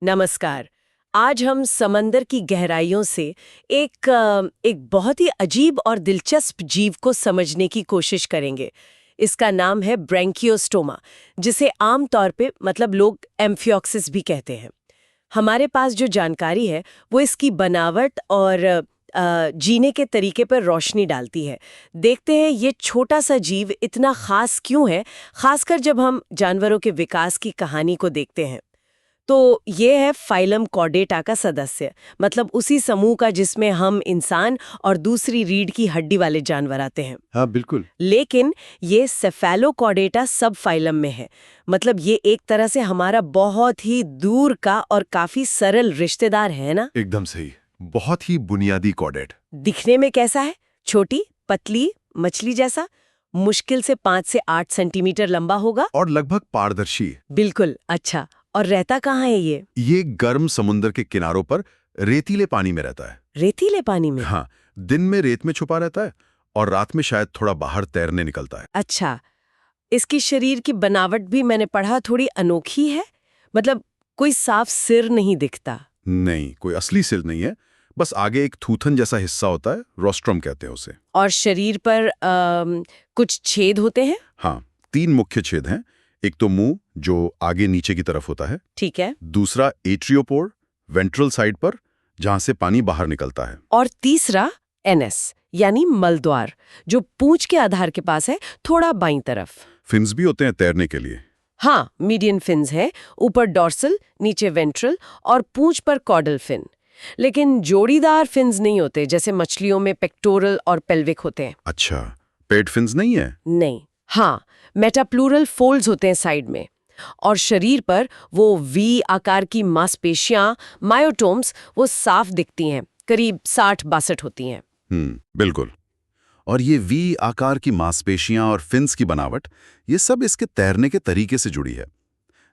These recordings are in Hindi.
नमस्कार। आज हम समंदर की गहराइयों से एक बहुत ही अजीब और दिलचस्प जीव को समझने की कोशिश करेंगे। इसका नाम है ब्रैंकियोस्टोमा, जिसे आम तौर पे मतलब लोग एम्फियोक्सिस भी कहते हैं। हमारे पास जो जानकारी है वो इसकी बनावट और जीने के तरीके पर रोशनी डालती है। देखते हैं ये छोटा सा जीव इतना खास क्यों है, खासकर जब हम जानवरों के विकास की कहानी को देखते हैं। तो ये है फाइलम कॉर्डेटा का सदस्य, मतलब उसी समूह का जिसमें हम इंसान और दूसरी रीढ़ की हड्डी वाले जानवर आते हैं। हाँ बिल्कुल। लेकिन ये सेफेलोकॉर्डेटा सब फाइलम में है, मतलब ये एक तरह से हमारा बहुत ही दूर का और काफी सरल रिश्तेदार है ना। एकदम सही। बहुत ही बुनियादी कॉर्डेट। दिखने में कैसा है? छोटी पतली मछली जैसा, मुश्किल से 5 से 8 सेंटीमीटर लंबा होगा और लगभग पारदर्शी। बिल्कुल। अच्छा, और रहता कहाँ है ये? ये गर्म समुद्र के किनारों पर रेतीले पानी में रहता है। रेतीले पानी में? हाँ, दिन में रेत में छुपा रहता है और रात में शायद थोड़ा बाहर तैरने निकलता है। अच्छा, इसकी शरीर की बनावट भी मैंने पढ़ा थोड़ी अनोखी है, मतलब कोई साफ सिर नहीं दिखता। नहीं, कोई असली सिर नहीं है, बस आगे एक थूथन जैसा हिस्सा होता है, रोस्ट्रम कहते हैं उसे। और शरीर पर कुछ छेद होते हैं? हाँ, 3 मुख्य छेद हैं। एक तो मुंह जो आगे नीचे की तरफ होता है। ठीक है। दूसरा एट्रियोपोड, वेंट्रल साइड पर, जहां से पानी बाहर निकलता है। और तीसरा एनएस यानी मलद्वार, जो पूंछ के आधार के पास है, थोड़ा बाईं तरफ। फिन्स भी होते हैं तैरने के लिए। हाँ, मीडियन फिन्स है, ऊपर डॉर्सल, नीचे वेंट्रल और पूंछ पर कॉर्डल फिन। लेकिन जोड़ीदार फिन्स नहीं होते जैसे मछलियों में पेक्टोरल और पेल्विक होते हैं। अच्छा, पेड फिन्स नहीं है? नहीं। हाँ, मेटाप्लूरल फोल्ड्स होते हैं साइड में। और शरीर पर वो वी आकार की मांसपेशियां, मायोटोम्स, वो साफ दिखती हैं, करीब 60-62 होती हैं। बिल्कुल। और ये वी आकार की मांसपेशियां और फिन्स की बनावट, ये सब इसके तैरने के तरीके से जुड़ी है।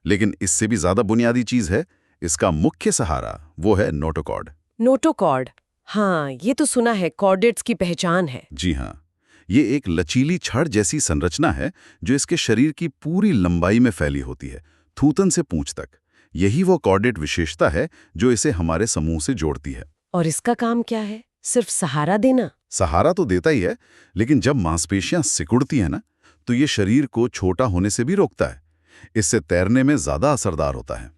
लेकिन इससे भी ज्यादा बुनियादी चीज है, इसका मुख्य सहारा, वो है नोटोकॉर्ड। नोटोकॉर्ड? हाँ, ये तो सुना है, कॉर्डेट्स की पहचान है। जी हाँ, ये एक लचीली छड़ जैसी संरचना है जो इसके शरीर की पूरी लंबाई में फैली होती है, थूथन से पूंछ तक। यही वो कॉर्डेट विशेषता है जो इसे हमारे समूह से जोड़ती है। और इसका काम क्या है? सिर्फ सहारा देना? सहारा तो देता ही है, लेकिन जब मांसपेशियां सिकुड़ती हैं ना, तो ये शरीर को छोटा होने से भी रोकता है। इससे तैरने में ज्यादा असरदार होता है।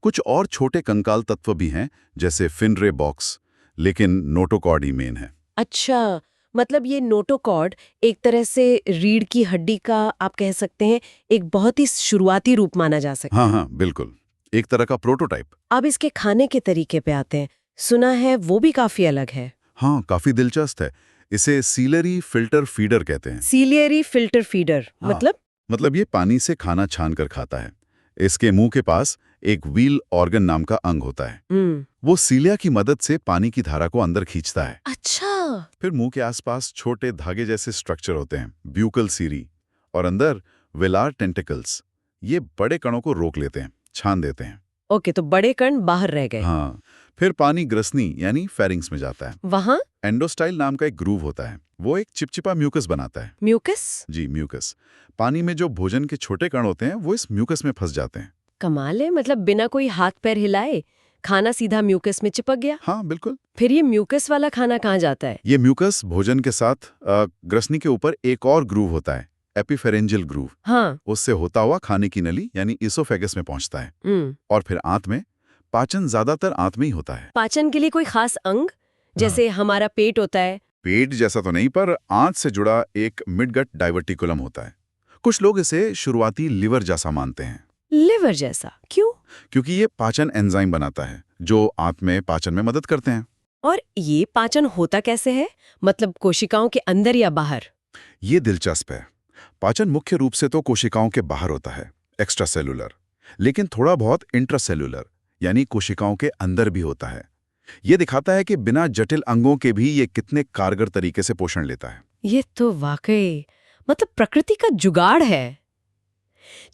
कुछ और छोटे कंकाल तत्व भी हैं, जैसे फिन रे बॉक्स, लेकिन नोटोकॉर्ड ही मेन है। अच्छा, मतलब ये नोटोकॉर्ड एक तरह से रीढ़ की हड्डी का, आप कह सकते हैं, एक बहुत ही शुरुआती रूप माना जा सकता है। हाँ हाँ बिल्कुल, एक तरह का प्रोटोटाइप। अब इसके खाने के तरीके पे आते हैं। सुना है वो भी काफी अलग है। हाँ, काफी दिलचस्प है। इसे सीलरी फिल्टर फीडर कहते हैं। Ciliary filter feeder? हाँ, मतलब ये पानी से खाना छान कर खाता है। इसके मुंह के पास एक व्हील ऑर्गन नाम का अंग होता है। वो सीलिया की मदद से पानी की धारा को अंदर खींचता है। अच्छा। फिर मुंह के आसपास छोटे धागे जैसे स्ट्रक्चर होते हैं, ब्यूकल सीरी, और अंदर वेलार टेंटिकल्स। ये बड़े कणों को रोक लेते हैं, छान देते हैं। ओके, तो बड़े कण बाहर रह गए। हाँ, फिर पानी ग्रसनी यानी फेरिंग्स में जाता है। वहाँ एंडोस्टाइल नाम का एक ग्रूव होता है, वो एक चिपचिपा म्यूकस बनाता है। म्यूकस? जी, म्यूकस। पानी में जो भोजन के छोटे कण होते हैं वो इस म्यूकस में फंस जाते हैं। कमाल है, मतलब बिना कोई हाथ पैर हिलाए खाना सीधा म्यूकस में चिपक गया। हाँ बिल्कुल। फिर ये म्यूकस वाला खाना कहाँ जाता है? ये म्यूकस भोजन के साथ ग्रसनी के ऊपर एक और ग्रूव होता है, एपिफेरेंजियल ग्रूव। हाँ। उससे होता हुआ खाने की नली यानी इसोफेगस में पहुंचता है। और फिर आंत में। पाचन ज्यादातर आंत में ही होता है। पाचन के लिए कोई खास अंग, जैसे हमारा पेट होता है? पेट जैसा तो नहीं, पर आंत से जुड़ा एक मिडगट डाइवर्टिकुलम होता है। कुछ लोग इसे शुरुआती लिवर जैसा मानते हैं। लिवर जैसा क्यों? क्योंकि ये पाचन एंजाइम बनाता है जो आंत में पाचन में मदद करते हैं। और ये पाचन होता कैसे है, मतलब कोशिकाओं के अंदर या बाहर? ये दिलचस्प है। पाचन मुख्य रूप से तो कोशिकाओं के बाहर होता है, एक्स्ट्रा सेलुलर, लेकिन थोड़ा बहुत इंट्रासेलुलर यानी कोशिकाओं के अंदर भी होता है। ये दिखाता है कि बिना जटिल अंगों के भी ये कितने कारगर तरीके से पोषण लेता है। ये तो वाकई मतलब प्रकृति का जुगाड़ है।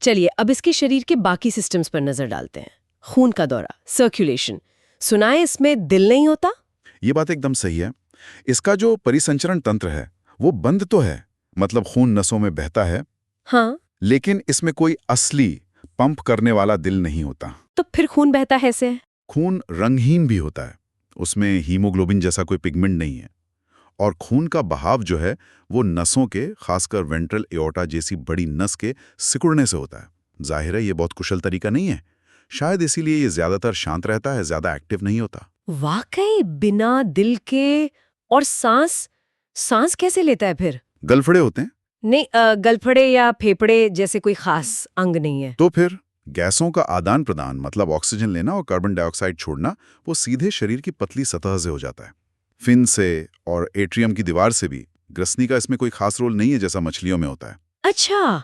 चलिए अब इसके शरीर के बाकी सिस्टम्स पर नजर डालते हैं। खून का दौरा, सर्कुलेशन, सुना है इसमें दिल नहीं होता? ये बात एकदम सही है। इसका जो परिसंचरण तंत्र है वो बंद तो है, मतलब खून नसों में बहता है। हाँ। लेकिन इसमें कोई असली पंप करने वाला दिल नहीं होता। तो फिर खून बहता है ऐसे? खून रंगहीन भी होता है, उसमें हीमोग्लोबिन जैसा कोई पिगमेंट नहीं है। और खून का बहाव जो है वो नसों के, खासकर वेंट्रल एओर्टा जैसी बड़ी नस के सिकुड़ने से होता है। जाहिर है ये बहुत कुशल तरीका नहीं है, शायद इसीलिए ये ज्यादातर शांत रहता है, ज्यादा एक्टिव नहीं होता। वाकई बिना दिल के। और सांस सांस कैसे लेता है फिर? गलफड़े होते हैं नहीं, गलफड़े या फेफड़े जैसे कोई खास अंग नहीं है? तो फिर गैसों का आदान प्रदान, मतलब ऑक्सीजन लेना और कार्बन डाइऑक्साइड छोड़ना, वो सीधे शरीर की पतली सतह से हो जाता है। फिन से और एट्रियम की दीवार से भी। ग्रसनी का इसमें कोई खास रोल नहीं है जैसा मछलियों में होता है। अच्छा,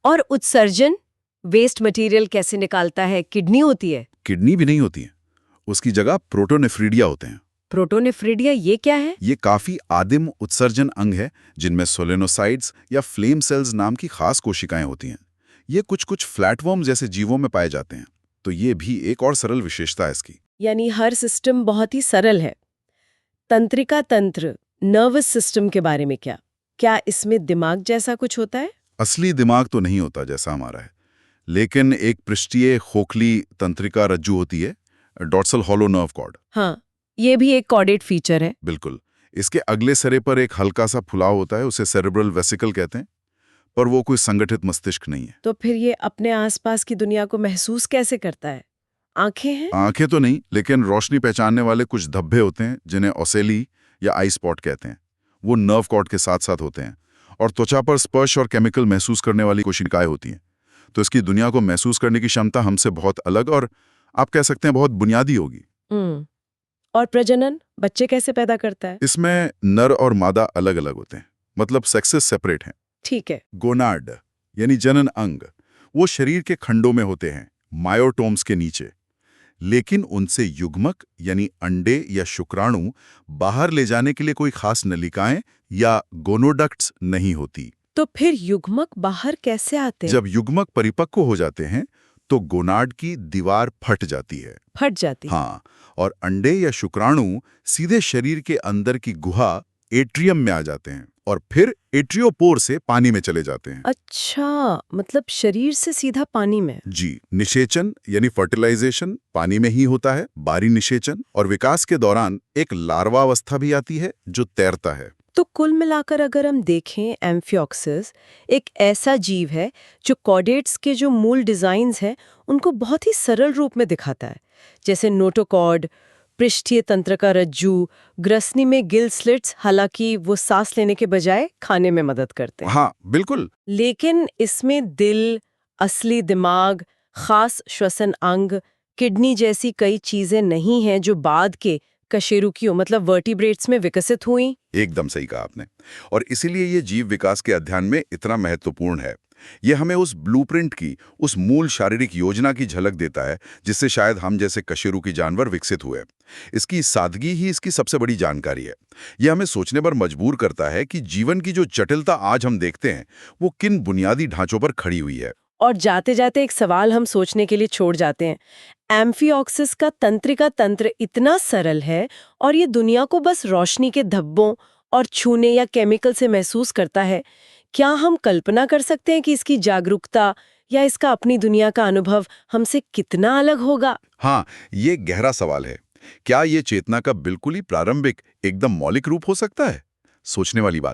और उत्सर्जन, वेस्ट मटेरियल कैसे निकालता है? किडनी होती है? किडनी भी नहीं होती है, उसकी जगह प्रोटोनेफ्रीडिया होते हैं। प्रोटोनेफ्रिडिया ये क्या है? ये काफी आदिम उत्सर्जन अंग है जिनमें सोलेनोसाइड्स या फ्लेम सेल्स नाम की खास कोशिकाएं होती हैं। ये कुछ फ्लैटवर्म जैसे जीवों में पाए जाते हैं। तो ये भी एक और सरल विशेषता है इसकी। यानी हर सिस्टम बहुत ही सरल है। तंत्रिका तंत्र, नर्वस सिस्टम के बारे में क्या? क्या इसमें दिमाग जैसा कुछ होता है? असली दिमाग तो नहीं होता जैसा हमारा है, लेकिन एक पृष्ठीय खोखली तंत्रिका रज्जु होती है, डॉर्सल हॉलो नर्व कॉर्ड। हाँ, ये भी एक कॉर्डेट फीचर है। बिल्कुल। इसके अगले सिरे पर एक हल्का सा फुलाव होता है, उसे सेरेब्रल वेसिकल कहते हैं, पर वो कोई संगठित मस्तिष्क नहीं है। तो फिर ये अपने आसपास की दुनिया को महसूस कैसे करता है? आंखें हैं? आंखें तो नहीं, लेकिन रोशनी पहचानने वाले कुछ धब्बे होते हैं जिन्हें ओसेली या आई स्पॉट कहते हैं। वो नर्व कॉर्ड के साथ साथ होते हैं। और त्वचा पर स्पर्श और केमिकल महसूस करने वाली कोशिकाएं होती हैं। तो इसकी दुनिया को महसूस करने की क्षमता हमसे बहुत अलग और आप कह सकते हैं बहुत बुनियादी होगी। और प्रजनन, बच्चे कैसे पैदा करता है? इसमें नर और मादा अलग अलग होते हैं, मतलब सेक्सेस सेपरेट हैं। ठीक है। गोनाड यानी जनन अंग, वो शरीर के खंडों में होते हैं, मायोटोम्स के नीचे। लेकिन उनसे युग्मक यानी अंडे या शुक्राणु बाहर ले जाने के लिए कोई खास नलिकाएं या गोनोडक्ट्स नहीं होती। तो फिर युग्मक बाहर कैसे आते हैं? जब युग्मक परिपक्व हो जाते हैं तो गोनाड की दीवार फट जाती है। फट जाती है? हाँ, और अंडे या शुक्राणु सीधे शरीर के अंदर की गुहा एट्रियम में आ जाते हैं और फिर एट्रियोपोर से पानी में चले जाते हैं। अच्छा, मतलब शरीर से सीधा पानी में? जी, निषेचन यानी फर्टिलाइजेशन पानी में ही होता है, बारी निषेचन, और विकास के दौरान एक लार्वा अवस्था भी आती है जो तैरता है। तो कुल मिलाकर अगर हम देखें, एम्फियोक्सिस एक ऐसा जीव है जो कॉर्डेट्स के जो मूल डिजाइन्स हैं उनको बहुत ही सरल रूप में दिखाता है, जैसे नोटोकॉर्ड, पृष्ठीय तंत्र का रज्जू, ग्रसनी में गिल स्लिट्स, हालांकि वो सांस लेने के बजाय खाने में मदद करते हैं। हाँ, बिल्कुल। लेकिन इसमें दिल, असली दिमाग, खास श्वसन अंग, किडनी जैसी कई चीजें नहीं हैं जो बाद के कशेरुकियों मतलब वर्टिब्रेट्स में विकसित हुई। एकदम सही कहा आपने। और इसीलिए ये जीव विकास के अध्ययन में इतना महत्वपूर्ण है। ये हमें उस ब्लूप्रिंट की, उस मूल शारीरिक योजना की झलक देता है जिससे शायद हम जैसे कशेरुकी जानवर विकसित हुए। इसकी सादगी ही इसकी सबसे बड़ी जानकारी है। यह हमें सोचने पर मजबूर करता है कि जीवन की जो जटिलता आज हम देखते हैं वो किन बुनियादी ढांचों पर खड़ी हुई है। और जाते जाते एक सवाल हम सोचने के लिए छोड़ जाते हैं। एम्फियोक्सिस का तंत्रिका तंत्र इतना सरल है और ये दुनिया को बस रोशनी के धब्बों और छूने या केमिकल से महसूस करता है। क्या हम कल्पना कर सकते हैं कि इसकी जागरूकता या इसका अपनी दुनिया का अनुभव हमसे कितना अलग होगा? हाँ, ये गहरा सवाल है। क्या ये चेतना का बिल्कुल ही प्रारंभिक, एकदम मौलिक रूप हो सकता है? सोचने वाली बात।